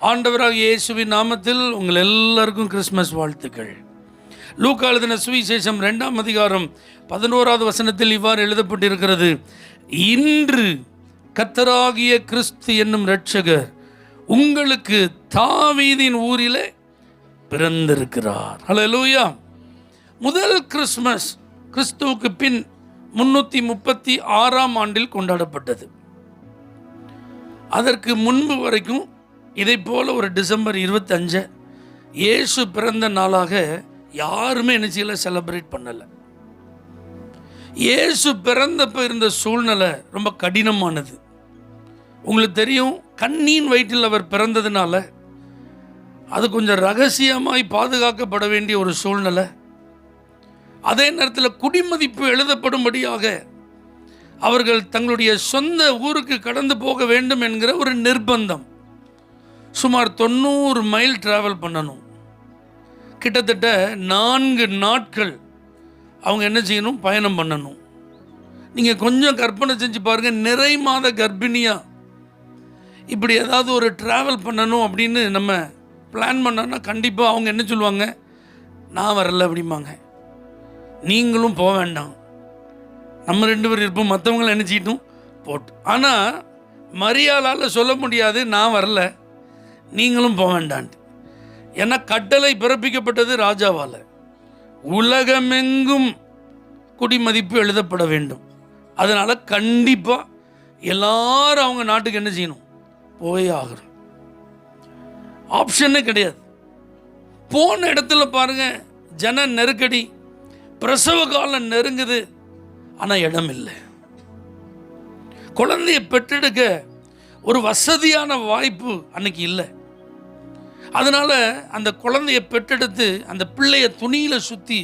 ஆண்டவராகிய இயேசுவின் நாமத்தில் உங்கள் எல்லாருக்கும் கிறிஸ்மஸ் வாழ்த்துக்கள். லூக்கா எழுதின சுவிசேஷம் 2ஆம் அதிகாரம் 11வது வசனத்தில் இவ்வாறு எழுதப்பட்டிருக்கிறது. இன்று கர்த்தராகிய கிறிஸ்து என்னும் இரட்சகர் உங்களுக்கு தாவீதின் ஊரிலே பிறந்திருக்கிறார். ஹல்லேலூயா. முதல் கிறிஸ்மஸ் கிறிஸ்துவுக்கு பின் 336ஆம் ஆண்டில் கொண்டாடப்பட்டது. அதற்கு முன்பு வரைக்கும் இதை போல ஒரு டிசம்பர் 25 இயேசு பிறந்த நாளாக யாருமே நிச்சயில செலிப்ரேட் பண்ணலை. இயேசு பிறந்தப்போ இருந்த சூழ்நிலை ரொம்ப கடினமானது. உங்களுக்கு தெரியும், கண்ணின் வயிற்றில் அவர் பிறந்ததுனால அது கொஞ்சம் ரகசியமாய் பாதுகாக்கப்பட வேண்டிய ஒரு சூழ்நிலை. அதே நேரத்தில் குடிமதிப்பு எழுதப்படும்படியாக அவர்கள் தங்களுடைய சொந்த ஊருக்கு கடந்து போக வேண்டும் என்கிற ஒரு நிர்பந்தம். சுமார் 90 மைல் டிராவல் பண்ணணும். கிட்டத்தட்ட 4 நாட்கள் அவங்க என்ன செய்யணும், பயணம் பண்ணணும். நீங்கள் கொஞ்சம் கற்பனை செஞ்சு பாருங்கள், நிறை மாத கர்ப்பிணியா இப்படி ஏதாவது ஒரு ட்ராவல் பண்ணணும் அப்படின்னு நம்ம பிளான் பண்ணோன்னா கண்டிப்பாக அவங்க என்ன சொல்லுவாங்க, நான் வரல அப்படிம்பாங்க. நீங்களும் போக வேண்டாம், நம்ம 2 பேர் இருப்போம், மற்றவங்களை நினச்சிக்கிட்டும் போட்டு. ஆனால் மரியாளால் சொல்ல முடியாது, நான் வரல நீங்களும் போக வேண்டான்ட்டு. ஏன்னா கட்டளை பிறப்பிக்கப்பட்டது ராஜாவால். உலகமெங்கும் குடிமதிப்பு எழுதப்பட வேண்டும். அதனால் கண்டிப்பாக எல்லாரும் அவங்க நாட்டுக்கு என்ன செய்யணும், போயே ஆகணும். ஆப்ஷனே கிடையாது. போன இடத்துல பாருங்கள், ஜன நெருக்கடி, பிரசவ காலம் நெருங்குது, ஆனால் இடம் இல்லை. குழந்தையை பெற்றெடுக்க ஒரு வசதியான வாய்ப்பு அன்னைக்கு இல்லை. அதனால் அந்த குழந்தையை பெற்றெடுத்து அந்த பிள்ளையை துணியில் சுற்றி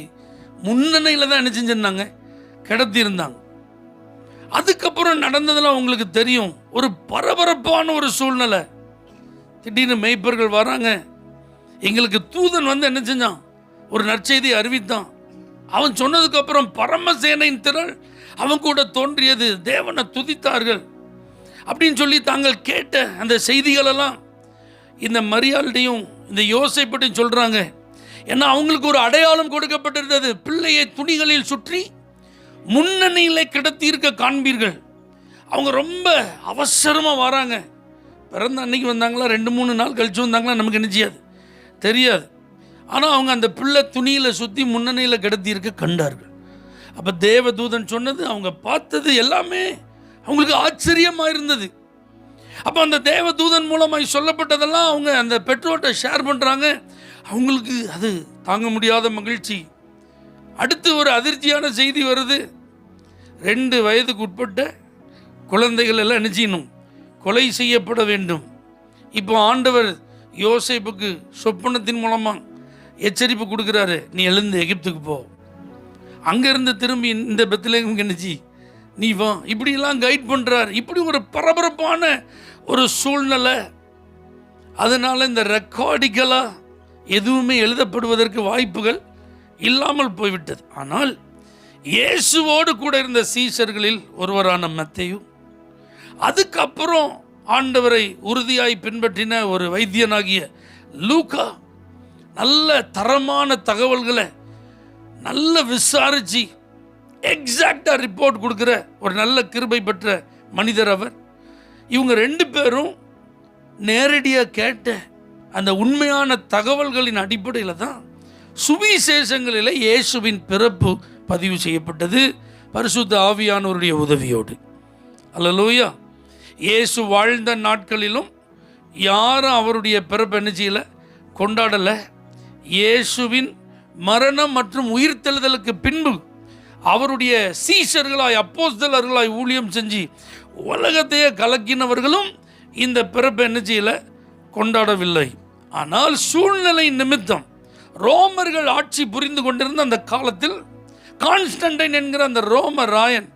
முன்னணியில் தான் என்ன செஞ்சிருந்தாங்க, கிடத்தியிருந்தாங்க. அதுக்கப்புறம் நடந்ததெல்லாம் உங்களுக்கு தெரியும். ஒரு பரபரப்பான ஒரு சூழ்நிலை. திடீர்னு மேய்ப்பர்கள் வராங்க. எங்களுக்கு தூதன் வந்து என்ன செஞ்சான், ஒரு நற்செய்தியை அறிவித்தான். அவன் சொன்னதுக்கப்புறம் பரமசேனையின் திரள் அவன் கூட தோன்றியது, தேவனை துதித்தார்கள் அப்படின்னு சொல்லி தாங்கள் கேட்ட அந்த செய்திகளெல்லாம் இந்த மரியாதையும் இந்த யோசேப்பையும் சொல்கிறாங்க. ஏன்னா அவங்களுக்கு ஒரு அடையாளம் கொடுக்கப்பட்டிருந்தது. பிள்ளையை துணிகளில் சுற்றி முன்னணியிலே கிடத்தியிருக்க காண்பீர்கள். அவங்க ரொம்ப அவசரமாக வராங்க. பிறந்த அன்னைக்கு வந்தாங்களா, 2-3 நாள் கழிச்சு வந்தாங்களா, நமக்கு என்ன செய்யாது, தெரியாது. ஆனால் அவங்க அந்த பிள்ளை துணியில் சுற்றி முன்னணியில் கிடத்தியிருக்க கண்டார்கள். அப்போ தேவதூதன் சொன்னது, அவங்க பார்த்தது எல்லாமே அவங்களுக்கு ஆச்சரியமாக இருந்தது. அப்போ அந்த தேவதூதன் மூலமாய் சொல்லப்பட்டதெல்லாம் அவங்க அந்த பெற்றோர்கிட்ட ஷேர் பண்ணுறாங்க. அவங்களுக்கு அது தாங்க முடியாத மகிழ்ச்சி. அடுத்து ஒரு அதிர்ச்சியான செய்தி வருது. 2 வயதுக்கு உட்பட்ட குழந்தைகள் எல்லாம் என்ன செய்யணும், கொலை செய்யப்பட வேண்டும். இப்போ ஆண்டவர் யோசேப்புக்கு சொப்பனத்தின் மூலமாக எச்சரிப்பு கொடுக்குறாரு, நீ எழுந்து எகிப்துக்கு போ, அங்கேருந்து திரும்பி இந்த பெத்லகேமுக்கு என்னச்சு நீ வா, இப்படிலாம் கைட் பண்ணுறார். இப்படி ஒரு பரபரப்பான ஒரு சூழ்நிலை. அதனால் இந்த ரெக்கார்டிக்கலாக எதுவுமே எழுதப்படுவதற்கு வாய்ப்புகள் இல்லாமல் போய்விட்டது. ஆனால் இயேசுவோடு கூட இருந்த சீஷர்களில் ஒருவரான மத்தேயு, அதுக்கப்புறம் ஆண்டவரை உறுதியாய் பின்பற்றின ஒரு வைத்தியனாகிய லூக்கா, நல்ல தரமான தகவல்களை நல்ல விசாரித்து எக்ஸாக்டாக ரிப்போர்ட் கொடுக்குற ஒரு நல்ல கிருபை பெற்ற மனிதர் அவர். இவங்க 2 பேரும் நேரடியாக கேட்ட அந்த உண்மையான தகவல்களின் அடிப்படையில் தான் சுவிசேஷங்களில் இயேசுவின் பிறப்பு பதிவு செய்யப்பட்டது, பரிசுத்த ஆவியானவருடைய உதவியோடு. அல்லேலூயா. இயேசு வாழ்ந்த நாட்களிலும் யாரும் அவருடைய பிறப்பு என்ன செய்யலை, கொண்டாடலை. இயேசுவின் மரணம் மற்றும் உயிர்த்தெழுதலுக்கு பின்பு அவருடைய சீஷர்களாய் அப்போஸ்தலர்களாய் ஊழியம் செஞ்சு உலகத்தையே கலக்கினவர்களும் இந்த பிறப்பை என்ன செய்யலை, கொண்டாடவில்லை. ஆனால் சூழ்நிலை நிமித்தம் ரோமர்கள் ஆட்சி புரிந்து கொண்டிருந்த அந்த காலத்தில் கான்ஸ்டன்டைன் என்கிற அந்த ரோம ராயன்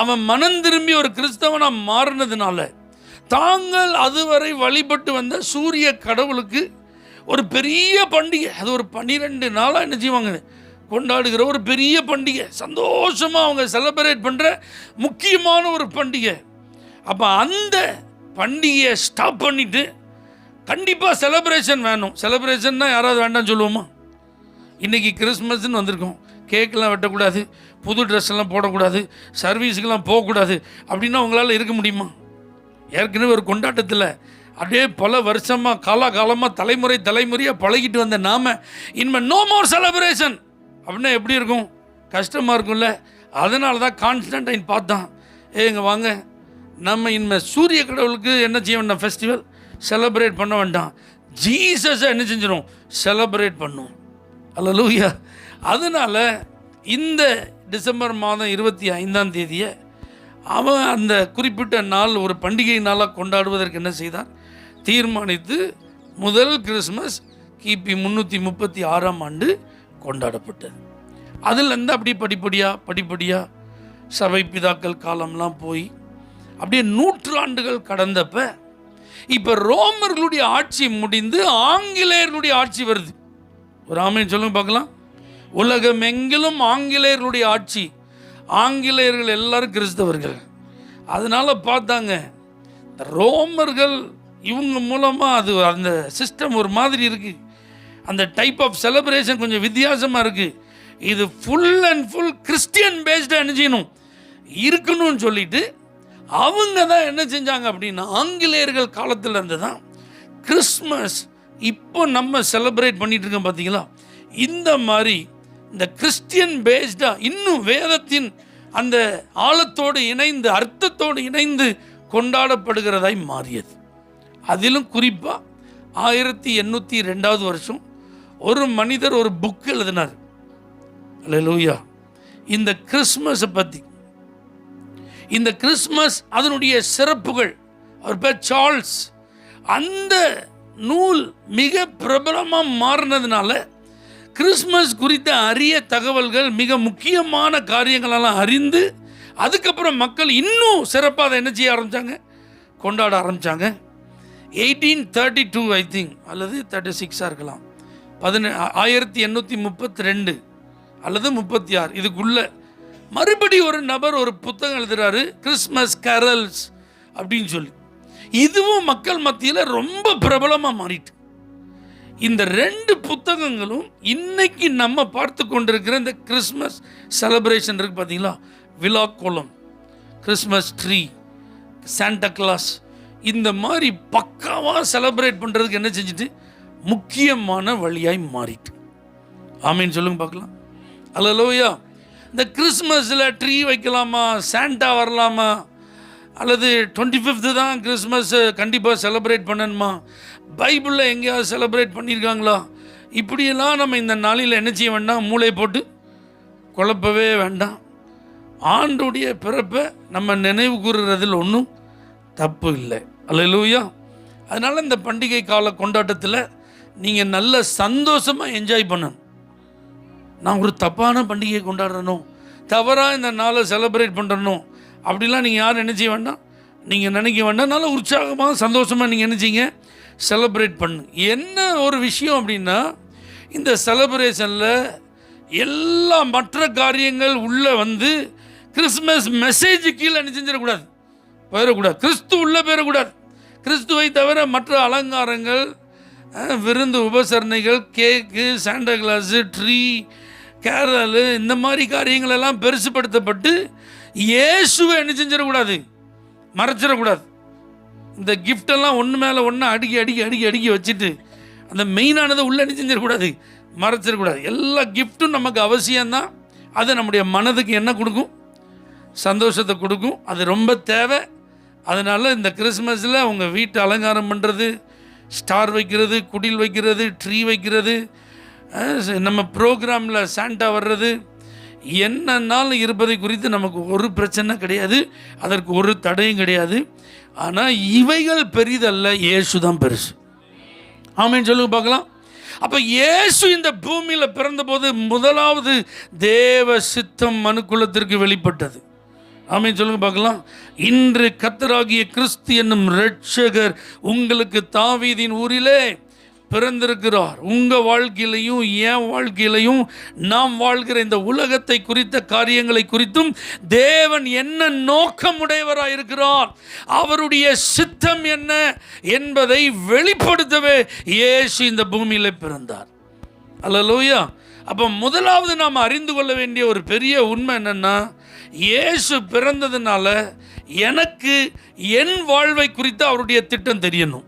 அவன் மனம் திரும்பி ஒரு கிறிஸ்தவனாக மாறினதுனால தாங்கள் அதுவரை வழிபட்டு வந்த சூரிய கடவுளுக்கு ஒரு பெரிய பண்டிகை, அது ஒரு 12 நாளாக என்ன செய்வாங்க, கொண்டாடுகிற ஒரு பெரிய பண்டிகை, சந்தோஷமாக அவங்க செலிப்ரேட் பண்ணுற முக்கியமான ஒரு பண்டிகை. அப்போ அந்த பண்டிகையை ஸ்டாப் பண்ணிவிட்டு கண்டிப்பாக செலிப்ரேஷன் வேணும். செலிப்ரேஷன்னா யாராவது வேண்டாம்னு சொல்லுவோமா? இன்றைக்கி கிறிஸ்மஸ்ன்னு வந்திருக்கோம், கேக்கெலாம் வெட்டக்கூடாது, புது ட்ரெஸ் எல்லாம் போடக்கூடாது, சர்வீஸுக்கெல்லாம் போகக்கூடாது அப்படின்னா உங்களால் இருக்க முடியுமா? ஏற்கனவே ஒரு கொண்டாட்டத்தில் அப்படியே பல வருஷமாக காலகாலமாக தலைமுறையாக பழகிட்டு வந்த நாம் இனிமேல் நோ மோர் செலிப்ரேஷன் அப்படின்னா எப்படி இருக்கும்? கஷ்டமாக இருக்கும்ல. அதனால தான் கான்ஸ்டன்டைன் பார்த்தான், இங்கே வாங்க, நம்ம இனிமேல் சூரிய கடவுளுக்கு என்ன செய்ய வேண்டாம், ஃபெஸ்டிவல் செலிப்ரேட் பண்ண வேண்டாம், ஜீசஸை என்ன செஞ்சிடும், செலிப்ரேட் பண்ணும். அல்லேலூயா. அதனால் இந்த டிசம்பர் மாதம் 25ஆம் தேதியை அவன் அந்த குறிப்பிட்ட நாள் ஒரு பண்டிகை நாளாக கொண்டாடுவதற்கு என்ன செய்தார், தீர்மானித்து முதல் கிறிஸ்மஸ் கிபி 336ஆம் ஆண்டு கொண்டாடப்பட்டது. அதிலேருந்து அப்படி படிப்படியாக சபை பிதாக்கள் காலம்லாம் போய் அப்படியே நூற்றாண்டுகள் கடந்தப்ப இப்போ ரோமர்களுடைய ஆட்சி முடிந்து ஆங்கிலேயர்களுடைய ஆட்சி வருது. ஒரு ஆமேன் சொல்லுங்க பார்க்கலாம். உலகம் எங்கிலும் ஆங்கிலேயர்களுடைய ஆட்சி. ஆங்கிலேயர்கள் எல்லாரும் கிறிஸ்தவர்கள். அதனால் பார்த்தாங்க, ரோமர்கள் இவங்க மூலமாக அது அந்த சிஸ்டம் ஒரு மாதிரி இருக்குது, அந்த டைப் ஆஃப் செலிப்ரேஷன் கொஞ்சம் வித்தியாசமாக இருக்குது, இது ஃபுல் அண்ட் ஃபுல் கிறிஸ்டியன் பேஸ்டாக என்ன செய்யணும் இருக்கணும்னு சொல்லிட்டு அவங்க தான் என்ன செஞ்சாங்க அப்படின்னா, ஆங்கிலேயர்கள் காலத்தில் இருந்து தான் கிறிஸ்மஸ் இப்போ நம்ம செலிப்ரேட் பண்ணிட்டு இருக்கோம் பார்த்தீங்களா, இந்த மாதிரி இந்த கிறிஸ்டியன் பேஸ்டாக இன்னும் வேதத்தின் அந்த ஆழத்தோடு இணைந்து அர்த்தத்தோடு இணைந்து கொண்டாடப்படுகிறதாய் மாறியது. அதிலும் குறிப்பாக 1802 வருஷம் ஒரு மனிதர் ஒரு புக் எழுதினார். அல்லேலூயா. இந்த கிறிஸ்மஸை பற்றி, இந்த கிறிஸ்மஸ் அதனுடைய சிறப்புகள், அவர் பேர் சார்ல்ஸ். அந்த நூல் மிக பிரபலமாக மாறினதுனால கிறிஸ்மஸ் குறித்த அரிய தகவல்கள், மிக முக்கியமான காரியங்களெல்லாம் அறிந்து அதுக்கப்புறம் மக்கள் இன்னும் சிறப்பாக அதை என்ன செய்ய ஆரம்பித்தாங்க, கொண்டாட ஆரம்பித்தாங்க. 1832 ஐ திங்க் அல்லது 36 இருக்கலாம், 1832 அல்லது 36 இதுக்குள்ள மறுபடி ஒரு நபர் ஒரு புத்தகம் எழுதுறாரு, கிறிஸ்மஸ் கேரல்ஸ் அப்படின்னு சொல்லி. இதுவும் மக்கள் மத்தியில் ரொம்ப பிரபலமாக மாறிட்டு. இந்த 2 புத்தகங்களும் இன்னைக்கு நம்ம பார்த்து கொண்டிருக்கிற இந்த கிறிஸ்மஸ் செலிப்ரேஷன் இருக்கு பார்த்தீங்களா, விழா கோலம், கிறிஸ்மஸ் ட்ரீ, சாண்டா கிளாஸ், இந்த மாதிரி பக்காவாக செலிப்ரேட் பண்ணுறதுக்கு என்ன செஞ்சுட்டு முக்கியமான வழியாய் மாறிட்டு. ஆமீன் சொல்லுங்க பார்க்கலாம். அல்லேலூயா. இந்த கிறிஸ்மஸில் ட்ரீ வைக்கலாமா, சாண்டா வரலாமா, அல்லது 25th தான் கிறிஸ்மஸ் கண்டிப்பாக செலிப்ரேட் பண்ணணுமா, பைபிளில் எங்கேயாவது செலிப்ரேட் பண்ணியிருக்காங்களா, இப்படியெல்லாம் நம்ம இந்த நாளில் என்ன செய்ய வேண்டாம், மூளை போட்டு குழப்பவே வேண்டாம். ஆண்டுடைய பிறப்பை நம்ம நினைவு கூறுறதில் ஒன்றும் தப்பு இல்லை. அல்லேலூயா. அதனால் இந்த பண்டிகை கால கொண்டாட்டத்தில் நீங்கள் நல்ல சந்தோஷமாக என்ஜாய் பண்ணணும். நான் ஒரு தப்பான பண்டிகையை கொண்டாடுறணும், தவறாக இந்த நாளை செலிப்ரேட் பண்ணுறணும் அப்படிலாம் நீங்கள் யாரும் என்ன செய்ய வேண்டாம், நீங்கள் நினைக்க வேண்டாம். நல்ல உற்சாகமாக சந்தோஷமாக நீங்கள் என்ன செய்யுங்க, செலிப்ரேட் பண்ணு. என்ன ஒரு விஷயம் அப்படின்னா, இந்த செலிப்ரேஷனில் எல்லா மற்ற காரியங்கள் உள்ளே வந்து கிறிஸ்மஸ் மெசேஜ் கீழே என்ன செஞ்சிடக்கூடாது, போயிடக்கூடாது. கிறிஸ்து உள்ளே போயிடக்கூடாது. கிறிஸ்துவை தவிர மற்ற அலங்காரங்கள், விருந்து உபசரணைகள், கேக்கு, சாண்டா கிளாஸு, ட்ரீ, கேரளு, இந்த மாதிரி காரியங்கள் எல்லாம் பெருசுப்படுத்தப்பட்டு இயேசுவை என்ன செஞ்சிடக்கூடாது, மறைச்சிடக்கூடாது. இந்த கிஃப்டெல்லாம் ஒன்று மேலே ஒன்று அடுக்கி வச்சுட்டு அந்த மெயினானதை உள்ளே என்ன செஞ்சிடக்கூடாது, மறைச்சிடக்கூடாது. எல்லா கிஃப்ட்டும் நமக்கு அவசியம்தான். அது நம்முடைய மனதுக்கு என்ன கொடுக்கும், சந்தோஷத்தை கொடுக்கும். அது ரொம்ப தேவை. அதனால் இந்த கிறிஸ்மஸில் உங்கள் வீட்டை அலங்காரம் பண்ணுறது, ஸ்டார் வைக்கிறது, குடில் வைக்கிறது, ட்ரீ வைக்கிறது, நம்ம ப்ரோக்ராமில் சாண்டா வர்றது, என்னன்னாலும் இருப்பதை குறித்து நமக்கு ஒரு பிரச்சனை கிடையாது, அதற்கு ஒரு தடையும் கிடையாது. ஆனால் இவைகள் பெரிதல்ல, இயேசு தான் பெருசு. ஆமேன்னு சொல்லுங்க பார்க்கலாம். அப்போ இயேசு இந்த பூமியில் பிறந்தபோது முதலாவது தேவ சித்தம் மனுக்குலத்திற்கு வெளிப்பட்டது. ஆமேன் சொல்லுங்க பார்க்கலாம். இன்று கர்த்தராகிய கிறிஸ்து என்னும் இரட்சகர் உங்களுக்கு தாவீதின் ஊரிலே பிறந்திருக்கிறார். உங்க வாழ்க்கையிலையும் என் வாழ்க்கையிலையும் நாம் வாழ்கிற இந்த உலகத்தை குறித்த காரியங்களை குறித்தும் தேவன் என்ன நோக்கமுடையவராக இருக்கிறார், அவருடைய சித்தம் என்ன என்பதை வெளிப்படுத்தவே இயேசு இந்த பூமியில் பிறந்தார். அல்லேலூயா. அப்போ முதலாவது நாம் அறிந்து கொள்ள வேண்டிய ஒரு பெரிய உண்மை என்னன்னா, இயேசு பிறந்ததுனால எனக்கு என் வாழ்வை குறித்து அவருடைய திட்டம் தெரியணும்.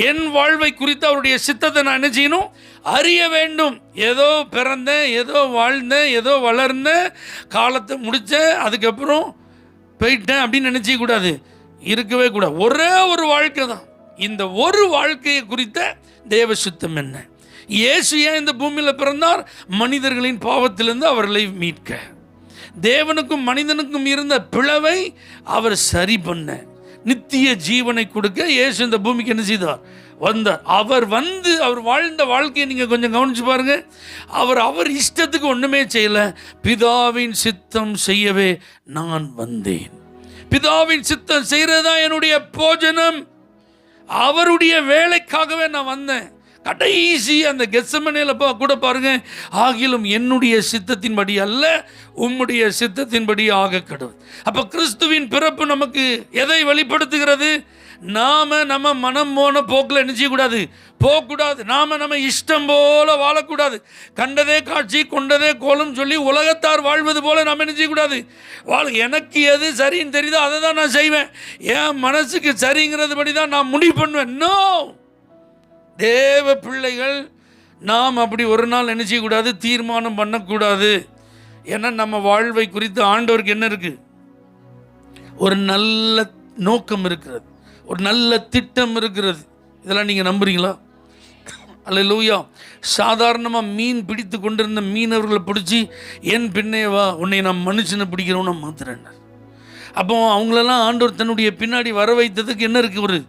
என் வாழ்வை குறித்து அவருடைய சித்தத்தை நான் என்ன செய்யணும், அறிய வேண்டும். ஏதோ பிறந்தேன், ஏதோ வாழ்ந்தேன், ஏதோ வளர்ந்தேன், காலத்தை முடித்தேன், அதுக்கப்புறம் போயிட்டேன் அப்படின்னு நினச்சிக்கூடாது, இருக்கவே கூடாது. ஒரே ஒரு வாழ்க்கை தான். இந்த ஒரு வாழ்க்கையை குறித்த தேவ சித்தம் என்ன? இயேசு ஏன் இந்த பூமியில் பிறந்தார்? மனிதர்களின் பாவத்திலிருந்து அவர்களை மீட்க, தேவனுக்கும் மனிதனுக்கும் இருந்த பிளவை அவர் சரி பண்ண, நித்திய ஜீவனை கொடுக்க இயேசு இந்த பூமிக்கு என்ன செய்தார்? வந்தார். அவர் வாழ்ந்த வாழ்க்கையை நீங்கள் கொஞ்சம் கவனிச்சு பாருங்க. அவர் இஷ்டத்துக்கு ஒன்றுமே செய்யலை. பிதாவின் சித்தம் செய்யவே நான் வந்தேன். பிதாவின் சித்தம் செய்கிறதான் என்னுடைய போஜனம். அவருடைய வேலைக்காகவே நான் வந்தேன். கடைசி அந்த கெத்செமனேல கூட பாருங்க, ஆகிலும் என்னுடைய சித்தத்தின்படி அல்ல உம்முடைய சித்தத்தின்படி ஆக கடவுள். அப்போ கிறிஸ்துவின் பிறப்பு நமக்கு எதை வெளிப்படுத்துகிறது? நம்ம மனம் போன போக்கில் என்ன செய்யக்கூடாது, போகக்கூடாது. நம்ம இஷ்டம் போல வாழக்கூடாது. கண்டதே காட்சி கொண்டதே கோலம் சொல்லி உலகத்தார் வாழ்வது போல நாம் என்ன செய்யக்கூடாது. எனக்கு எது சரின்னு தெரியுதோ அதை தான் நான் செய்வேன். என் மனசுக்கு சரிங்கிறது படி தான் நான் முடிவு பண்ணுவேன். நோ, தேவ பிள்ளைகள் நாம் அப்படி ஒரு நாள் என்ன செய்யக்கூடாது, தீர்மானம் பண்ணக்கூடாது. ஏன்னா நம்ம வாழ்வை குறித்து ஆண்டவருக்கு என்ன இருக்குது? ஒரு நல்ல நோக்கம் இருக்கிறது, ஒரு நல்ல திட்டம் இருக்கிறது. இதெல்லாம் நீங்கள் நம்புறீங்களா? அல்லேலூயா. சாதாரணமாக மீன் பிடித்து கொண்டிருந்த மீனவர்களை பிடிச்சி என் பின்னே வா, உன்னை நான் மனுஷனை பிடிக்கிறோன்னு மாத்துறேன். அப்போ அவங்களெல்லாம் ஆண்டவர் தன்னுடைய பின்னாடி வர வைத்ததுக்கு என்ன இருக்குது? ஒரு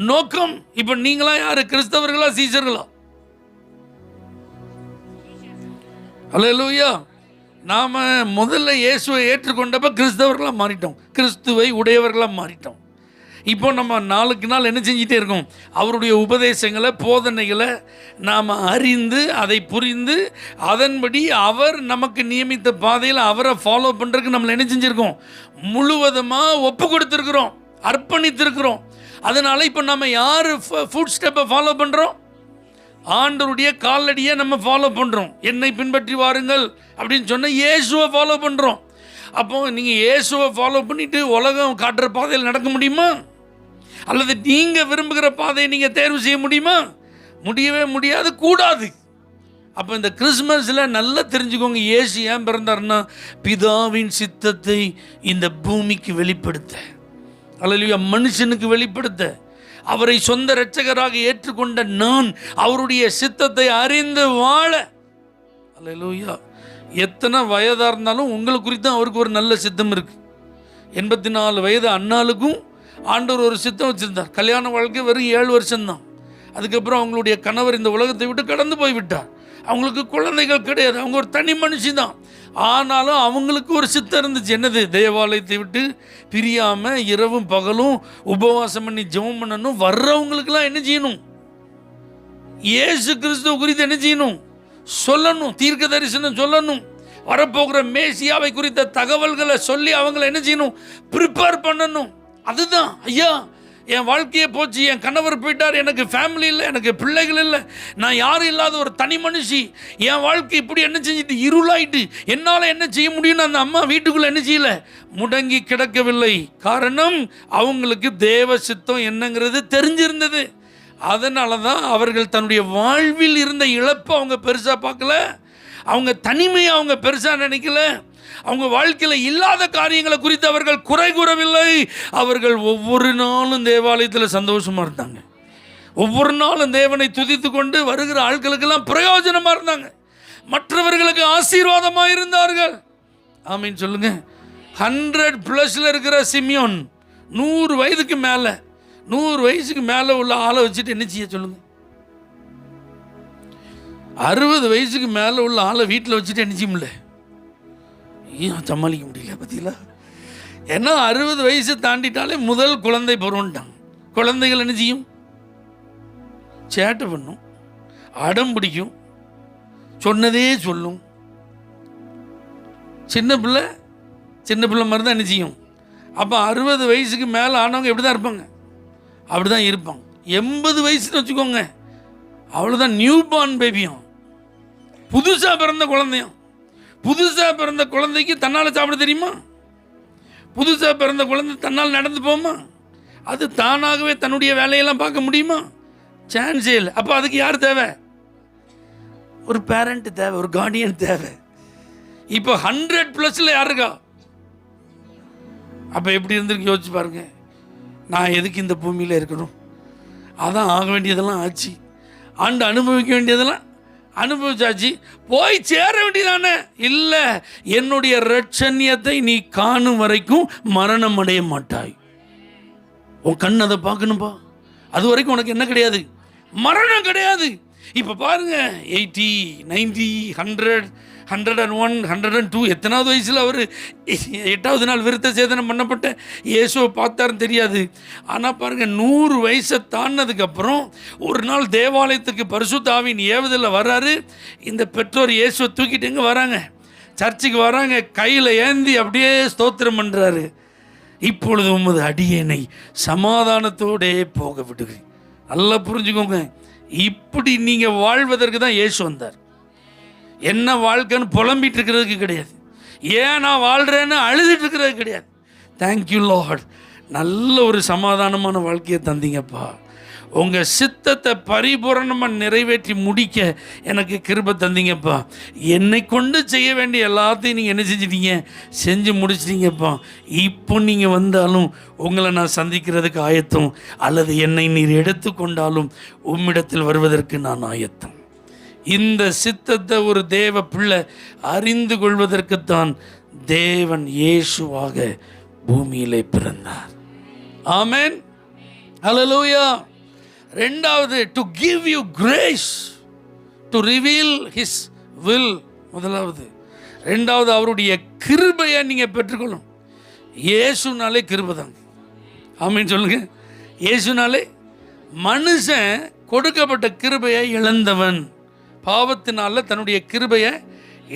நோக்கம். இப்போ நீங்களா யாரு? கிறிஸ்தவர்களா சீசர்களா? அல்லேலூயா. நாம் முதல்ல இயேசுவை ஏற்றுக்கொண்டப்ப கிறிஸ்தவர்களாக மாறிட்டோம், கிறிஸ்துவை உடையவர்களாக மாறிட்டோம். இப்போ நம்ம நாளுக்கு நாள் என்ன செஞ்சிட்டே இருக்கோம்? அவருடைய உபதேசங்களை, போதனைகளை நாம் அறிந்து அதை புரிந்து அதன்படி அவர் நமக்கு நியமித்த பாதையில் அவரை ஃபாலோ பண்ணுறதுக்கு நம்மளை என்ன செஞ்சுருக்கோம்? முழுவதுமாக ஒப்பு கொடுத்துருக்குறோம், அர்ப்பணித்திருக்கிறோம். அதனால் இப்போ நம்ம யார் ஃபுட் ஸ்டெப்பை ஃபாலோ பண்ணுறோம்? ஆண்டவருடைய காலடியை நம்ம ஃபாலோ பண்ணுறோம். என்னை பின்பற்றி வாருங்கள் அப்படின்னு சொன்ன இயேசுவை ஃபாலோ பண்ணுறோம். அப்போ நீங்கள் இயேசுவை ஃபாலோ பண்ணிவிட்டு உலகம் காட்டுற பாதையில் நடக்க முடியுமா? அல்லது நீங்கள் விரும்புகிற பாதையை நீங்கள் தேர்வு செய்ய முடியுமா? முடியவே முடியாது, கூடாது. அப்போ இந்த கிறிஸ்மஸில் நல்லா தெரிஞ்சுக்கோங்க, இயேசு ஏன் பிறந்தார்னா பிதாவின் சித்தத்தை இந்த பூமிக்கு வெளிப்படுத்த, அல்லேலூயா, மனுஷனுக்கு வெளிப்படுத்த, அவரை சொந்த இரட்சகராக ஏற்றுக்கொண்ட நான் அவருடைய சித்தத்தை அறிந்து வாழ. அல்லேலூயா. எத்தனை வயதாக இருந்தாலும் உங்களை குறித்து அவருக்கு ஒரு நல்ல சித்தம் இருக்குது. 84 வயது அண்ணாளுக்கும் ஆண்டவர் ஒரு சித்தம் வச்சுருந்தார். கல்யாண வாழ்க்கை வெறும் 7 வருஷம்தான். அதுக்கப்புறம் அவங்களுடைய கணவர் இந்த உலகத்தை விட்டு கடந்து போய்விட்டார். அவங்களுக்கு குழந்தைகள் கிடையாது, அவங்க ஒரு தனி மனுஷி தான். ஆனாலும் அவங்களுக்கு ஒரு சித்தம் இருந்துச்சு. என்னது? தேவாலயத்தை விட்டு பிரியாமல் இரவும் பகலும் உபவாசம் பண்ணி ஜெபம் பண்ணணும். வர்றவங்களுக்கெல்லாம் என்ன செய்யணும்? இயேசு கிறிஸ்துவ குறித்து என்ன செய்யணும்? சொல்லணும், தீர்க்க தரிசனம் சொல்லணும். வரப்போகிற மேசியாவை குறித்த தகவல்களை சொல்லி அவங்களை என்ன செய்யணும்? ப்ரிப்பேர் பண்ணணும். அதுதான், ஐயா என் வாழ்க்கையே போச்சு, என் கணவர் போயிட்டார், எனக்கு ஃபேமிலி இல்லை, எனக்கு பிள்ளைகள் இல்லை, நான் யாரும் இல்லாத ஒரு தனி மனுஷி, என் வாழ்க்கை இப்படி என்ன செஞ்சுட்டு இருளாயிட்டு, என்னால் என்ன செய்ய முடியும்னு அந்த அம்மா வீட்டுக்குள்ளே என்ன செய்யலை? முடங்கி கிடக்கவில்லை. காரணம், அவங்களுக்கு தேவ சித்தம் என்னங்கிறது தெரிஞ்சிருந்தது. அதனால தான் அவர்கள் தன்னுடைய வாழ்வில் இருந்த இழப்பை அவங்க பெருசாக பார்க்கல, அவங்க தனிமையை அவங்க பெருசாக நினைக்கல, அவங்க வாழ்க்கையில் இல்லாத காரியங்களை குறித்து அவர்கள் குறை கூறவில்லை. அவர்கள் ஒவ்வொரு நாளும் தேவாலயத்தில் சந்தோஷமாக இருந்தாங்க. ஒவ்வொரு நாளும் தேவனை துதித்து கொண்டு வருகிற ஆட்களுக்கெல்லாம் பிரயோஜனமாக இருந்தாங்க, மற்றவர்களுக்கு ஆசீர்வாதமாக இருந்தார்கள். ஆமீன் சொல்லுங்க. 100+ இருக்கிற சிமியோன் 100 வயதுக்கு மேலே, 100 வயசுக்கு மேலே உள்ள ஆளை வச்சுட்டு என்ன செய்ய சொல்லுங்க? 60 வயசுக்கு மேலே உள்ள ஆளை வீட்டில் வச்சுட்டு என்ன செய்ய முடியல? ஏன் சமாளிக்க முடியல பார்த்தீங்களா? ஏன்னா 60 வயசு தாண்டிட்டாலே முதல் குழந்தை பருவம்ட்டாங்க. குழந்தைகள் என்ன செய்யும்? சேட்டை பண்ணும், அடம் பிடிக்கும், சொன்னதே சொல்லும். சின்ன பிள்ளை மாதிரி தான் என்ன செய்யும். அப்போ 60 வயசுக்கு மேலே ஆனவங்க எப்படி தான் இருப்பாங்க, அப்படி தான் இருப்பாங்க. 80 வயசுன்னு வச்சுக்கோங்க, அவ்வளோதான். நியூ பார்ன் பேபியும், புதுசாக பிறந்த குழந்தையும். புதுசாக பிறந்த குழந்தைக்கு தன்னால் சாப்பிட தெரியுமா? புதுசாக பிறந்த குழந்தை தன்னால் நடந்து போமா? அது தானாகவே தன்னுடைய வேலையெல்லாம் பார்க்க முடியுமா? சான்ஸே இல்லை. அப்போ அதுக்கு யார் தேவை? ஒரு பேரண்ட் தேவை, ஒரு கார்டியன் தேவை. இப்போ 100+ யார் இருக்கா? அப்போ எப்படி இருந்திருக்கு யோசிச்சு பாருங்க. நான் எதுக்கு இந்த பூமியில் இருக்கணும்? அதான் ஆக வேண்டியதெல்லாம் ஆச்சு, ஆண்டு அனுபவிக்க வேண்டியதெல்லாம் அனுபவிச்சாச்சு, போய் சேர வேண்டியதானே. இல்லை, என்னுடைய ரட்சண்யத்தை நீ காணும் வரைக்கும் மரணம் அடைய மாட்டாய். உன் கண் அதை பார்க்கணும்பா. அது வரைக்கும் உனக்கு என்ன கிடையாது? மரணம் கிடையாது. இப்போ பாருங்க, 80, 90, 100, 101, 102, எத்தனாவது வயசில் அவர் 8வது நாள் விருத்த சேதனம் பண்ணப்பட்ட இயேசுவை பார்த்தாருன்னு தெரியாது. ஆனால் பாருங்கள், 100 வயசை தாண்டினதுக்கப்புறம் ஒரு நாள் தேவாலயத்துக்கு பரிசுத்த ஆவியின் ஏவுதலில் வர்றாரு. இந்த பெற்றோர் இயேசுவை தூக்கிட்டு எங்கே வராங்க? சர்ச்சுக்கு வராங்க. கையில் ஏந்தி அப்படியே ஸ்தோத்திரம் பண்ணுறாரு. இப்பொழுது உமது அடியேனை சமாதானத்தோடே போக விடுகிறேன். நல்லா புரிஞ்சுக்கோங்க, இப்படி நீங்கள் வாழ்வதற்கு தான் இயேசு வந்தார். என்ன வாழ்க்கைன்னு புலம்பிட்டு இருக்கிறதுக்கு கிடையாது. ஏன் நான் வாழ்கிறேன்னு அழுதுட்டு இருக்கிறது கிடையாது. தேங்க்யூ லார்ட், நல்ல ஒரு சமாதானமான வாழ்க்கையை தந்தீங்கப்பா. உங்கள் சித்தத்தை பரிபூரணமாக நிறைவேற்றி முடிக்க எனக்கு கிருபை தந்தீங்கப்பா. என்னை கொண்டு செய்ய வேண்டிய எல்லாத்தையும் நீங்கள் என்ன செஞ்சிட்டீங்க? செஞ்சு முடிச்சிட்டீங்கப்பா. இப்போ நீங்கள் வந்தாலும் உங்களை நான் சந்திக்கிறதுக்கு ஆயத்தம், அல்லது என்னை நீர் எடுத்துக்கொண்டாலும் உம்மிடத்தில் வருவதற்கு நான் ஆயத்தம். இந்த சித்தத்தை ஒரு தேவ பிள்ளை அறிந்து கொள்வதற்குத்தான் தேவன் இயேசுவாக பூமியிலே பிறந்தார். ஆமென், ஹல்லேலூயா. ரெண்டாவது, to give you grace to reveal his will. முதலாவது. ரெண்டாவது, அவருடைய கிருபையை நீங்கள் பெற்றுக்கொள்ளும். இயேசுனாலே கிருபை தாங்க. ஆமென் சொல்லுங்க. இயேசுனாலே மனுஷன் கொடுக்கப்பட்ட கிருபையை இழந்தவன், பாவத்தினால தன்னுடைய கிருபையை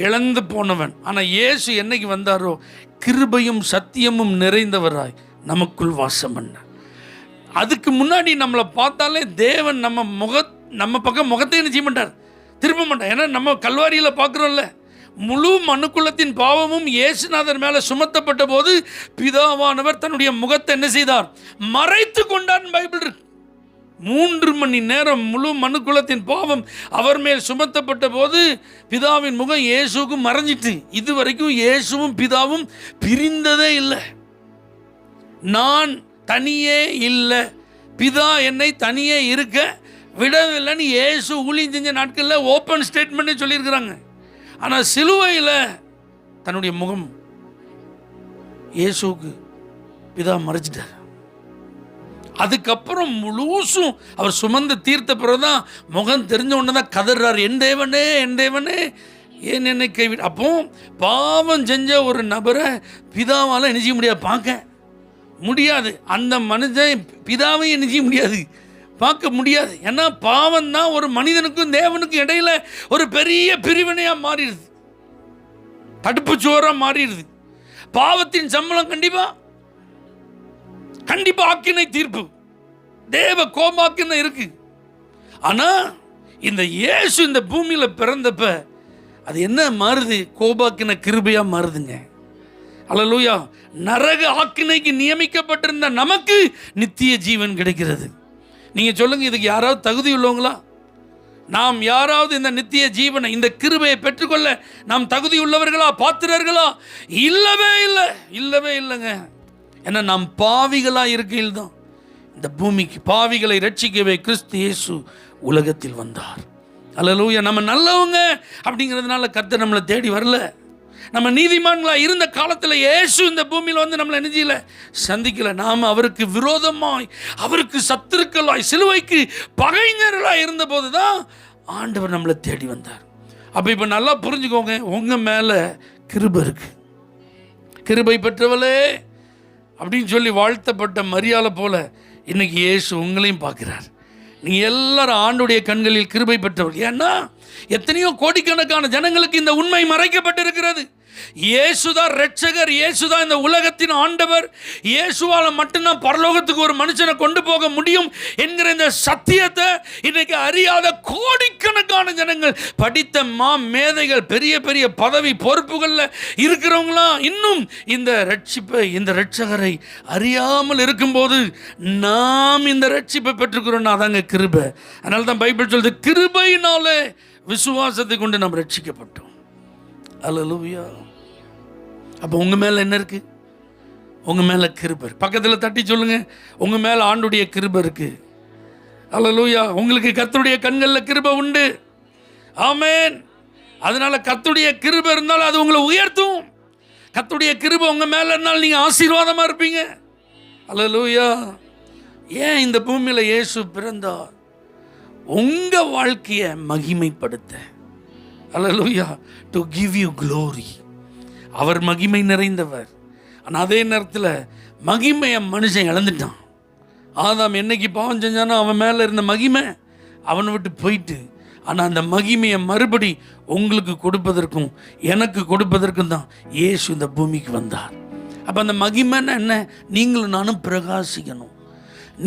இழந்து போனவன். ஆனால் இயேசு என்னைக்கு வந்தாரோ கிருபையும் சத்தியமும் நிறைந்தவராய் நமக்குள் வாசம் பண்ண. அதுக்கு முன்னாடி நம்மளை பார்த்தாலே தேவன் நம்ம பக்கம் முகத்தை என்ன செய்ய மாட்டார்? திரும்ப மாட்டார். ஏன்னா நம்ம கல்வாரியில் பார்க்குறோம்ல, முழு மனுக்குலத்தின் பாவமும் இயேசுநாதர் மேலே சுமத்தப்பட்ட போது பிதாவானவர் தன்னுடைய முகத்தை என்ன செய்தார்? மறைத்து கொண்டார். பைபிள் இருக்கு. 3 மணி நேரம் முழு மனுக்குலத்தின் பாவம் அவர் மேல் சுமத்தப்பட்ட போது பிதாவின் முகம் இயேசுக்கு மறைஞ்சிட்டு. இது வரைக்கும் இயேசுவும் பிதாவும் பிரிந்ததே இல்லை. நான் தனியே இல்லை, பிதா என்னை தனியே இருக்க விடவில்லைன்னு இயேசு ஊழியம் செஞ்ச நாட்களில் ஓப்பன் ஸ்டேட்மெண்ட்டே சொல்லியிருக்கிறாங்க. ஆனால் சிலுவையில் தன்னுடைய முகம் இயேசுக்கு பிதா மறைச்சிட்டார். அதுக்கப்புறம் முழுசும் அவர் சுமந்து தீர்த்த பிறகுதான் முகம் தெரிஞ்ச உடனே தான் கதறார், என் தேவனே என் தேவனே ஏன் என்னை கைவிட. அப்போ பாவம் செஞ்ச ஒரு நபரை பிதாவால் என்ன செய்ய முடியாது? பார்க்க முடியாது. அந்த மனுஷன் பிதாவையும் என்ன செய்ய முடியாது? பார்க்க முடியாது. ஏன்னா பாவம் தான் ஒரு மனிதனுக்கும் தேவனுக்கும் இடையில ஒரு பெரிய பிரிவினையாக மாறிடுது, தடுப்பு சுவராக மாறிடுது. பாவத்தின் சம்பளம் கண்டிப்பா ஆக்கினை தீர்ப்பு, தேவ கோபாக்கினை இருக்கு. ஆனா இந்த இயேசு இந்த பூமியில பிறந்தப்ப அது என்ன மாறுது? கோபாக்கின கிருபையா மாறுதுங்க. அல்லேலூயா. நரக ஆக்கினைக்கு நியமிக்கப்பட்டிருந்த நமக்கு நித்திய ஜீவன் கிடைக்கிறது. நீங்க சொல்லுங்க, இதுக்கு யாராவது தகுதி உள்ளவங்களா? நாம் யாராவது இந்த நித்திய ஜீவனை, இந்த கிருபையை பெற்றுக்கொள்ள நாம் தகுதி உள்ளவர்களா, பாத்திரர்களா? இல்லவே இல்லை, இல்லவே இல்லைங்க. ஏன்னா நாம் பாவிகளாக இருக்கையில் தான் இந்த பூமிக்கு பாவிகளை ரட்சிக்கவே கிறிஸ்து இயேசு உலகத்தில் வந்தார். அல்லேலூயா. நம்ம நல்லவங்க அப்படிங்கிறதுனால கர்த்தர் நம்மளை தேடி வரல. நம்ம நீதிமான்களாக இருந்த காலத்தில் இயேசு இந்த பூமியில் வந்து நம்மளை நெஞ்சில சந்திக்கல. நாம் அவருக்கு விரோதமாய், அவருக்கு சத்துருக்களாய், சிலுவைக்கு பகைஞர்களாக இருந்தபோது தான் ஆண்டவர் நம்மளை தேடி வந்தார். அப்போ இப்போ நல்லா புரிஞ்சுக்கோங்க, உங்கள் மேலே கிருபை இருக்கு. கிருபை பெற்றவளே அப்படின்னு சொல்லி வாழ்த்தப்பட்ட மரியாதை போல இன்னைக்கு இயேசு உங்களையும் பார்க்குறார். நீங்கள் எல்லாரும் ஆண்டுடைய கண்களில் கிருபை பெற்றவர். ஏன்னா எத்தனையோ கோடிக்கணக்கான ஜனங்களுக்கு இந்த உண்மை மறைக்கப்பட்டிருக்கிறது. இயேசுதான் இரட்சகர், இயேசுதான் இந்த உலகத்தின் ஆண்டவர், இயேசுவால் மட்டும்தான் பரலோகத்துக்கு ஒரு மனுஷனை கொண்டு போக முடியும் என்கிற இந்த சத்தியத்தை இன்னைக்கு அறியாத கோடிக்கணக்கான ஜனங்கள், படித்த மேதைகள், பெரிய பெரிய பதவி பொறுப்புகளில் இருக்கிறவங்களாம் இன்னும் இந்த ரட்சிப்பை, இந்த இரட்சகரை அறியாமல் இருக்கும்போது நாம் இந்த ரட்சிப்பை பெற்றுக்கிறோம்னா அதாங்க கிருபை. அதனால தான் பைபிள் சொல்லுது, கிருபையினாலே விசுவாசத்தை கொண்டு நாம் ரட்சிக்கப்பட்டோம். அல்லேலூயா. அப்போ உங்கள் மேலே என்ன இருக்குது? உங்கள் மேலே கிருபை. பக்கத்தில் தட்டி சொல்லுங்க, உங்கள் மேலே ஆண்டுடைய கிருபை இருக்குது. அல்லேலூயா. உங்களுக்கு கர்த்தருடைய கண்களில் கிருபை உண்டு. ஆமென். அதனால கர்த்தருடைய கிருபை இருந்தாலும் அது உங்களை உயர்த்தும். கர்த்தருடைய கிருபை உங்கள் மேலே இருந்தாலும் நீங்கள் ஆசீர்வாதமாக இருப்பீங்க. அல்லேலூயா. ஏன் இந்த பூமியில் இயேசு பிறந்தார்? உங்கள் வாழ்க்கையை மகிமைப்படுத்த. Hallelujah. To give you glory. அவர் மகிமை நிறைந்தவர். ஆனால் அதே நேரத்தில் மகிமையை மனுஷன் இழந்துட்டான். ஆதாம் என்னைக்கு பாவம் செஞ்சானோ அவன் மேலே இருந்த மகிமை அவனை விட்டு போயிட்டு, ஆனால் அந்த மகிமையை மறுபடி உங்களுக்கு கொடுப்பதற்கும் எனக்கு கொடுப்பதற்கும் தான் இயேசு இந்த பூமிக்கு வந்தார். அப்போ அந்த மகிமைன்னா என்ன? நீங்களும் நானும் பிரகாசிக்கணும்.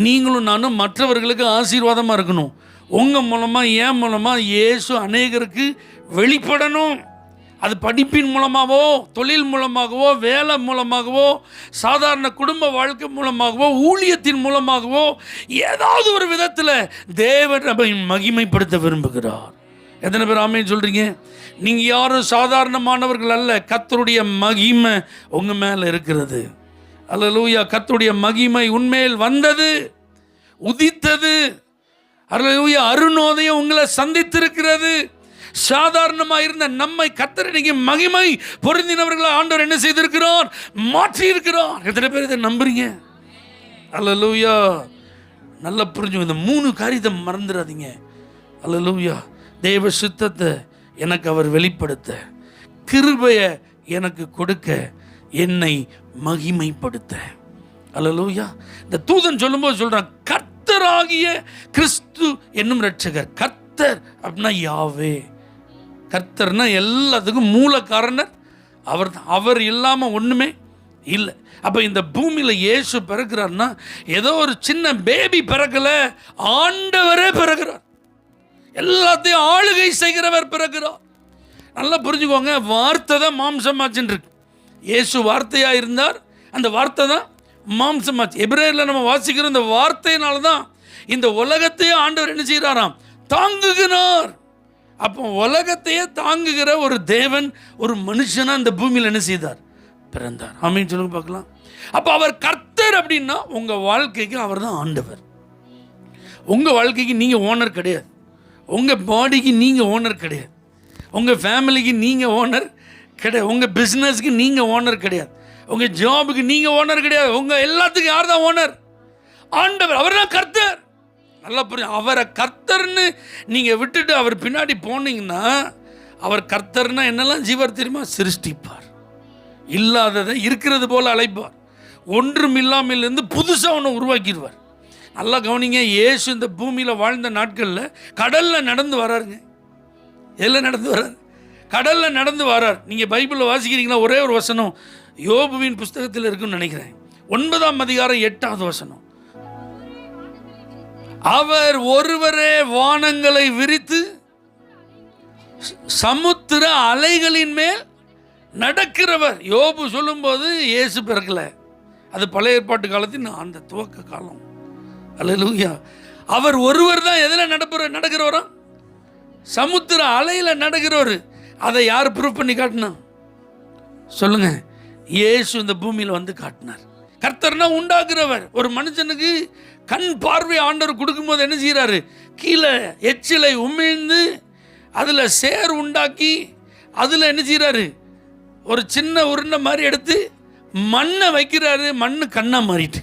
நீங்களும் நானும் மற்றவர்களுக்கு ஆசீர்வாதமாக இருக்கணும். உங்கள் மூலமாக, என் மூலமாக இயேசு அநேகருக்கு வெளிப்படணும். அது படிப்பின் மூலமாகவோ, தொழில் மூலமாகவோ, வேலை மூலமாகவோ, சாதாரண குடும்ப வாழ்க்கை மூலமாகவோ, ஊழியத்தின் மூலமாகவோ, ஏதாவது ஒரு விதத்தில் தேவன் நம்மை மகிமைப்படுத்த விரும்புகிறார். எத்தனை பேர் ஆமென் சொல்கிறீங்க? நீங்கள் யாரும் சாதாரணமானவர்கள் அல்ல. கர்த்தருடைய மகிமை உங்கள் மேலே இருக்கிறது. அல்லேலூயா. கர்த்தருடைய மகிமை உண்மையில் வந்தது, உதித்தது. அல்லேலூயா. அருணோதயம் உங்களை சந்தித்திருக்கிறது. சாதாரணமாக இருந்த நம்மை கர்த்தர் இன்னைக்கு மகிமை பொருந்தினவர்களை ஆண்டவர் என்ன செய்திருக்கிறார்? மாற்றி இருக்கிறார். எத்தனை பேர் இதை நம்புறீங்க? அல்லேலூயா. நல்லா புரிஞ்சுங்க. இந்த 3 காரியத்தை மறந்துடாதீங்க. அல்லேலூயா. தேவ சித்தத்தை எனக்கு அவர் வெளிப்படுத்த, கிருபையை எனக்கு கொடுக்க, என்னை மகிமைப்படுத்த. அல்லேலூயா. இந்த தூதன் சொல்லும்போது சொல்றான், கர்த்தராகிய கிறிஸ்து என்னும் இரட்சகர். கர்த்தர் அப்படின்னா யாவே. கர்த்தர்னா எல்லாத்துக்கும் மூல காரணர் அவர் தான். அவர் இல்லாமல் ஒன்றுமே இல்லை. அப்போ இந்த பூமியில் இயேசு பிறக்கிறார்னா ஏதோ ஒரு சின்ன பேபி பிறக்கலை, ஆண்டவரே பிறக்கிறார். எல்லாத்தையும் ஆளுகை செய்கிறவர் பிறக்கிறார். நல்லா புரிஞ்சுக்கோங்க. வார்த்தை தான் மாம்சமாச்சுன்னு இருக்கு. இயேசு வார்த்தையாக இருந்தார், அந்த வார்த்தை தான் மாம்சமாச்சு. எபிரேயரில் நம்ம வாசிக்கிற இந்த வார்த்தையினால தான் இந்த உலகத்தையே ஆண்டவர் என்ன செய்கிறாராம்? தாங்குகிறார். அப்போ உலகத்தையே தாங்குகிற ஒரு தேவன் ஒரு மனுஷனாக இந்த பூமியில் என்ன செய்தார்? பிறந்தார். ஆமென் சொல்லுங்க பார்க்கலாம். அப்போ அவர் கர்த்தர் அப்படின்னா உங்கள் வாழ்க்கைக்கு அவர் தான் ஆண்டவர். உங்கள் வாழ்க்கைக்கு நீங்கள் ஓனர் கிடையாது. உங்கள் பாடிக்கு நீங்கள் ஓனர் கிடையாது. உங்கள் ஃபேமிலிக்கு நீங்கள் ஓனர் கிடையாது. உங்கள் பிஸ்னஸ்க்கு நீங்கள் ஓனர் கிடையாது. உங்கள் ஜாபுக்கு நீங்கள் ஓனர் கிடையாது. உங்கள் எல்லாத்துக்கும் யார் தான் ஓனர்? ஆண்டவர். அவர் தான் கர்த்தர். நல்லா புரியும். அவரை கர்த்தர்னு நீங்கள் விட்டுட்டு அவர் பின்னாடி போனீங்கன்னா, அவர் கர்த்தர்னா என்னெல்லாம் ஜீவர் தெரியுமா? சிருஷ்டிப்பார். இல்லாததை இருக்கிறது போல் அழைப்பார். ஒன்றும் இல்லாமலேருந்து புதுசாக ஒன்று உருவாக்கிடுவார். நல்லா கவனிங்க. இயேசு இந்த பூமியில் வாழ்ந்த நாட்களில் கடலில் நடந்து வராருங்க. எல்லாம் நடந்து வர்றார், கடலில் நடந்து வரார். நீங்கள் பைபிளில் வாசிக்கிறீங்களா? ஒரே ஒரு வசனம் யோபுவின் புஸ்தகத்தில் இருக்குன்னு நினைக்கிறேன். 9ஆம் அதிகாரம் 8வது வசனம். அவர் ஒருவரே வானங்களை விரித்து சமுத்திர அலைகளின் மேல் நடக்கிறவர். யோபு சொல்லும்போது இயேசு பிறக்கல, அது பழைய ஏற்பாட்டு காலத்தின் அந்த துவக்க காலம். அல்லேலூயா. அவர் ஒருவர் தான் எதில் நடக்கிறவரா? சமுத்திர அலையில் நடக்கிறவர். அதை யார் ப்ரூவ் பண்ணி காட்டினா சொல்லுங்க? இயேசு இந்த பூமியில் வந்து காட்டினார். கர்த்தர்னா உண்டாக்குறவர். ஒரு மனுஷனுக்கு கண் பார்வை ஆண்டவர் கொடுக்கும்போது என்ன செய்கிறாரு? கீழே எச்சிலை உமிழ்ந்து அதில் சேர் உண்டாக்கி அதில் என்ன செய்கிறாரு? ஒரு சின்ன உருண்டை மாதிரி எடுத்து மண்ணை வைக்கிறாரு. மண்ணு கண்ணா மாறிட்டு.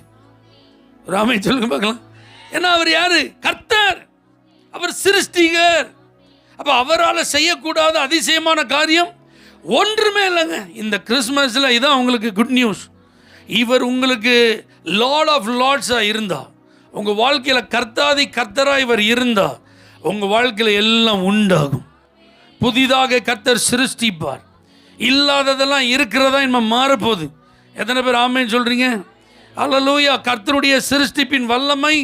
ராமே சொல்லுங்க பார்க்கலாம். ஏன்னா அவர் யாரு? கர்த்தர். அவர் சிருஷ்டிகர். அப்போ அவரால் செய்யக்கூடாத அதிசயமான காரியம் ஒன்றுமே இல்லைங்க. இந்த கிறிஸ்மஸில் இதான் உங்களுக்கு குட் நியூஸ். இவர் உங்களுக்கு லார்ட் ஆஃப் லார்ட்ஸாக இருந்தா, உங்கள் வாழ்க்கையில் கர்த்தாதி கர்த்தராய் இவர் இருந்தால் உங்கள் வாழ்க்கையில் எல்லாம் உண்டாகும். புதிதாக கர்த்தர் சிருஷ்டிப்பார். இல்லாததெல்லாம் இருக்கிறதா இனிமேல் மாறப்போகுது. எத்தனை பேர் ஆமேன்னு சொல்கிறீங்க? அல்லேலூயா. கர்த்தருடைய சிருஷ்டிப்பின் வல்லமை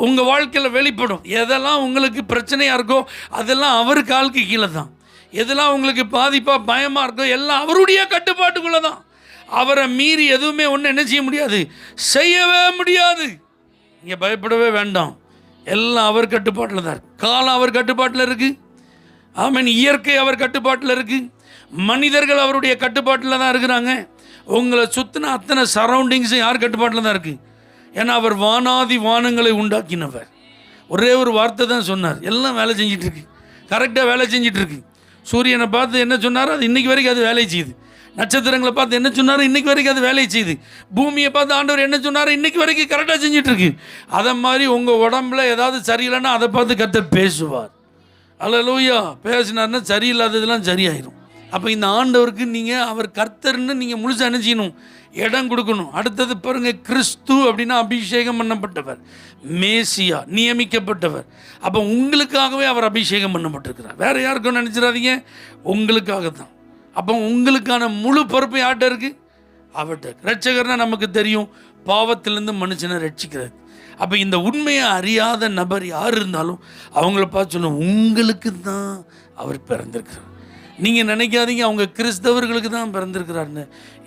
உங்கள் வாழ்க்கையில் வெளிப்படும். எதெல்லாம் உங்களுக்கு பிரச்சனையாக இருக்கோ அதெல்லாம் அவர் காலுக்கு கீழே தான். எதெல்லாம் உங்களுக்கு பாதிப்பாக பயமாக இருக்கோ எல்லாம் அவருடைய கட்டுப்பாட்டுக்குள்ளே தான். அவரை மீறி எதுவுமே ஒன்று என்ன செய்ய முடியாது, செய்யவே முடியாது. நீங்கள் பயப்படவே வேண்டாம். எல்லாம் அவர் கட்டுப்பாட்டில் தான் இருக்குது. காலம் அவர் கட்டுப்பாட்டில் இருக்குது. ஆமென். இயற்கை அவர் கட்டுப்பாட்டில் இருக்குது. மனிதர்கள் அவருடைய கட்டுப்பாட்டில் தான் இருக்கிறாங்க. உங்களை சுற்றின அத்தனை சரௌண்டிங்ஸும் யார் கட்டுப்பாட்டில் தான் இருக்குது? ஏன்னா அவர் வானாதி வானங்களை உண்டாக்கினவர். ஒரே ஒரு வார்த்தை தான் சொன்னார், எல்லாம் வேலை செஞ்சிட்ருக்கு, கரெக்டாக வேலை செஞ்சிட்ருக்கு. சூரியனை பார்த்து என்ன சொன்னாரோ அது இன்றைக்கி வரைக்கும் அது வேலை செய்யுது. நட்சத்திரங்களை பார்த்து என்ன சொன்னாரோ இன்றைக்கி வரைக்கும் அது வேலை செய்யுது. பூமியை பார்த்து ஆண்டவர் என்ன சொன்னாரோ இன்றைக்கி வரைக்கும் கரெக்டாக செஞ்சிட்ருக்கு. அதை மாதிரி உங்கள் உடம்புல ஏதாவது சரியில்லைன்னா அதை பார்த்து கர்த்தர் பேசுவார். அல்லேலூயா. பேசினார்னா சரியில்லாததெல்லாம் சரியாயிடும். அப்போ இந்த ஆண்டவருக்கு நீங்கள் அவர் கர்த்தர்னு நீங்கள் முழுசாக என்ன செய்யணும், இடம் கொடுக்கணும். அடுத்தது பாருங்கள், கிறிஸ்து அப்படின்னா அபிஷேகம் பண்ணப்பட்டவர், மேசியா, நியமிக்கப்பட்டவர். அப்போ உங்களுக்காகவே அவர் அபிஷேகம் பண்ணப்பட்டிருக்கிறார். வேறு யாருக்கும் நினச்சிடாதீங்க, உங்களுக்காக தான். அப்போ உங்களுக்கான முழு பொறுப்பு யார்கிட்ட இருக்குது? அவர்கிட்ட. ரட்சகர்னா நமக்கு தெரியும், பாவத்திலேருந்து மனுஷனை ரட்சிக்கிறது. அப்போ இந்த உண்மையை அறியாத நபர் யார் இருந்தாலும் அவங்கள பார்த்து சொல்லுவோம், உங்களுக்கு தான் அவர் பிறந்திருக்கிறார். நீங்கள் நினைக்காதீங்க அவங்க கிறிஸ்தவர்களுக்கு தான் பிறந்திருக்கிறார்னு.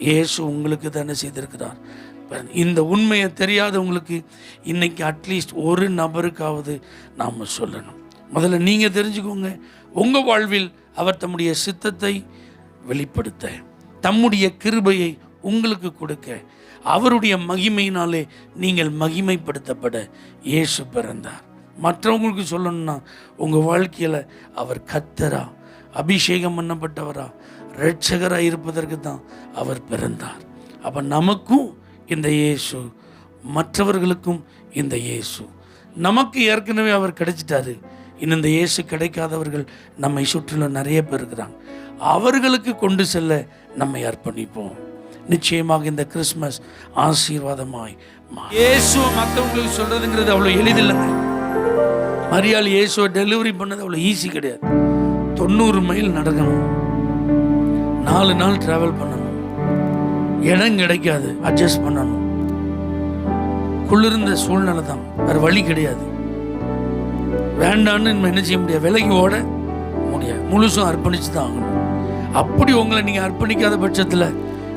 இயேசு உங்களுக்கு தானே செய்திருக்கிறார். இந்த உண்மையை தெரியாதவங்களுக்கு இன்றைக்கி அட்லீஸ்ட் ஒரு நபருக்காவது நாம் சொல்லணும். முதல்ல நீங்கள் தெரிஞ்சுக்கோங்க, உங்கள் வாழ்வில் அவர் தம்முடைய சித்தத்தை வெளிப்படுத்த, தம்முடைய கிருபையை உங்களுக்கு கொடுக்க, அவருடைய மகிமையினாலே நீங்கள் மகிமைப்படுத்தப்பட இயேசு பிறந்தார். மற்றவங்களுக்கு சொல்லணும்னா உங்கள் வாழ்க்கையில் அவர் கர்த்தரா, அபிஷேகம் பண்ணப்பட்டவரா, இரட்சகராக இருப்பதற்கு தான் அவர் பிறந்தார். அப்போ நமக்கும் இந்த இயேசு, மற்றவர்களுக்கும் இந்த இயேசு. நமக்கு ஏற்கனவே அவர் கிடைச்சிட்டாரு. இன்னும் இந்த இயேசு கிடைக்காதவர்கள் நம்மை சுற்றிலும் நிறைய பேர் இருக்கிறாங்க. அவர்களுக்கு கொண்டு செல்ல நம்மை அர்ப்பணிப்போம். நிச்சயமாக இந்த கிறிஸ்மஸ் ஆசீர்வாதமாய் இயேசுவை மற்றவங்களுக்கு சொல்கிறதுங்கிறது அவ்வளோ எளிதில்லைங்க. மரியாள் இயேசுவை டெலிவரி பண்ணது அவ்வளோ ஈஸி கிடையாது. 90 மைல் நடக்கணும், 4 நாள் ட்ராவல் பண்ணணும், இடம் கிடைக்காது, அட்ஜஸ்ட் பண்ணணும். குளிர்ந்த சூழ்நிலை தான், வேறு வழி கிடையாது. வேண்டான்னு நம்ம என்ன செய்ய முடியாது, விலகி ஓட முடியாது, முழுசும் அர்ப்பணித்து தான் ஆகணும். அப்படி உங்களை நீங்கள் அர்ப்பணிக்காத பட்சத்தில்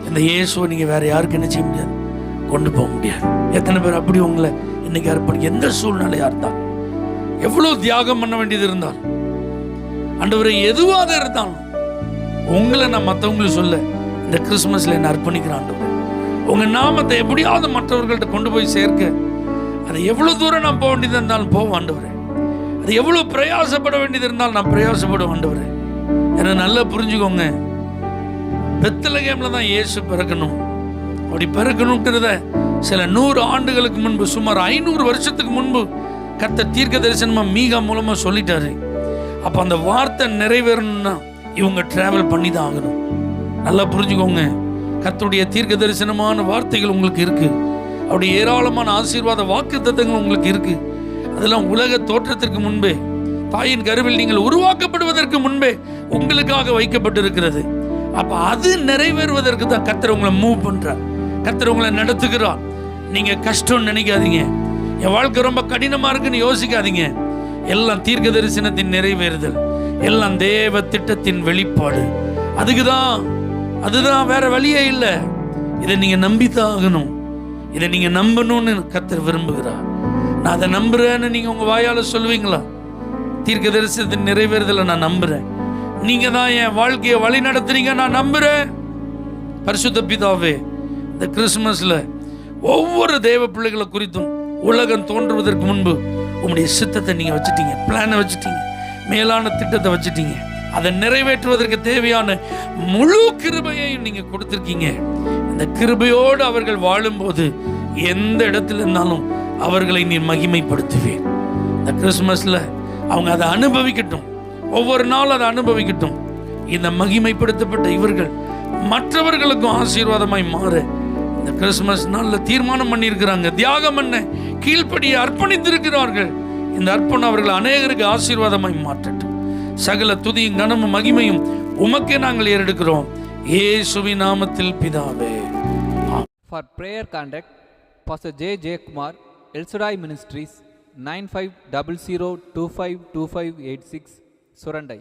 இந்த இயேசுவை நீங்கள் வேறு யாருக்கு என்ன செய்ய முடியாது, கொண்டு போக முடியாது. எத்தனை பேர் அப்படி உங்களை இன்னைக்கு அர்ப்பணிக்க, எந்த சூழ்நிலையாக இருந்தால், எவ்வளோ தியாகம் பண்ண வேண்டியது இருந்தால், ஆண்டவரே எதுவாக இருந்தாலும் உங்களை நான் மற்றவங்களுக்கு சொல்ல இந்த கிறிஸ்மஸில் என்ன அர்ப்பணிக்கிறேன். ஆண்டவரே உங்கள் நாமத்தை எப்படியாவது மற்றவர்கள்ட்ட கொண்டு போய் சேர்க்க, அது எவ்வளோ தூரம் நான் போக வேண்டியது இருந்தாலும் போவோம் ஆண்டவரே. அது எவ்வளோ பிரயாசப்பட வேண்டியது இருந்தாலும் நான் பிரயாசப்படுவேன் ஆண்டவரே. ஏன்னா நல்லா புரிஞ்சுக்கோங்க, பெத்லகேம்ல தான் இயேசு பிறக்கணும். அப்படி பிறக்கணுன்றத சில 100 ஆண்டுகளுக்கு முன்பு, சுமார் 500 வருஷத்துக்கு முன்பு கர்த்தர் தீர்க்க தரிசனமாக மீகா மூலமாக சொல்லிட்டாரு. அப்போ அந்த வார்த்தை நிறைவேறணும்னா இவங்க டிராவல் பண்ணி தான் ஆகணும். நல்லா புரிஞ்சுக்கோங்க, கர்த்தருடைய தீர்க்க தரிசனமான வார்த்தைகள் உங்களுக்கு இருக்குது. அப்படி ஏராளமான ஆசீர்வாத வாக்குத்தத்தங்கள் உங்களுக்கு இருக்குது. அதெல்லாம் உலக தோற்றத்திற்கு முன்பே, தாயின் கருவில் நீங்கள் உருவாக்கப்படுவதற்கு முன்பே உங்களுக்காக வைக்கப்பட்டிருக்கிறது. அப்போ அது நிறைவேறுவதற்கு தான் கர்த்தர் உங்களை மூவ் பண்ணுறார், கர்த்தர் உங்களை நடத்துகிறார். நீங்கள் கஷ்டம்னு நினைக்காதீங்க, என் வாழ்க்கை ரொம்ப கடினமாக இருக்குன்னு யோசிக்காதீங்க. எல்லாம் தீர்க்க தரிசனத்தின் நிறைவேறுதல், எல்லாம் தேவ திட்டத்தின் வெளிப்பாடு. அதுதான் வேற வழியே இல்லை. இதை நீங்கள் நம்பித்தான் ஆகணும். இதை நீங்கள் நம்பணும்னு கர்த்தர் விரும்புகிறார். நான் அதை நம்புறேன்னு நீங்கள் உங்கள் வாயால் சொல்லுவீங்களா? தீர்க்க தரிசனத்தின் நிறைவேறுதலை நான் நம்புகிறேன், நீங்கள் தான் என் வாழ்க்கையை வழி நடத்துறீங்க, நான் நம்புகிறேன். பரிசுத்த பிதாவே, இந்த கிறிஸ்மஸில் ஒவ்வொரு தேவ பிள்ளைகளை குறித்தும் உலகம் தோன்றுவதற்கு முன்பு உங்களுடைய சித்தத்தை நீங்கள் வச்சுட்டீங்க, பிளானை வச்சுட்டீங்க, மேலான திட்டத்தை வச்சுட்டீங்க. அதை நிறைவேற்றுவதற்கு தேவையான முழு கிருபையையும் நீங்கள் கொடுத்துருக்கீங்க. இந்த கிருபையோடு அவர்கள் வாழும்போது எந்த இடத்துல இருந்தாலும் அவர்களை நீ மகிமைப்படுத்துவேன். இந்த கிறிஸ்மஸில் அவங்க அதை அனுபவிக்கட்டும், ஒவ்வொரு நாளும் அதை அனுபவிக்கட்டும். இந்த மகிமைப்படுத்தப்பட்ட இவர்கள் மற்றவர்களுக்கும் ஆசீர்வாதமாய் மாற இந்த கிறிஸ்மஸ் நாளில் தீர்மானம் பண்ணியிருக்கிறாங்க. தியாகம் பண்ண கீழ்ப்படிய அர்ப்பணித்திருக்கிறார்கள். இந்த அர்ப்பணம் அவர்கள் அநேகருக்கு ஆசீர்வாதமாய் மாற்றட்டும். சகல துதியும் கனமும் மகிமையும் உமக்கே நாங்கள் ஏறெடுக்கிறோம், இயேசுவின் நாமத்தில் பிதாவே. For prayer contact, Pastor J. J. Kumar, El Shaddai Ministries, 9500252586, Surandai.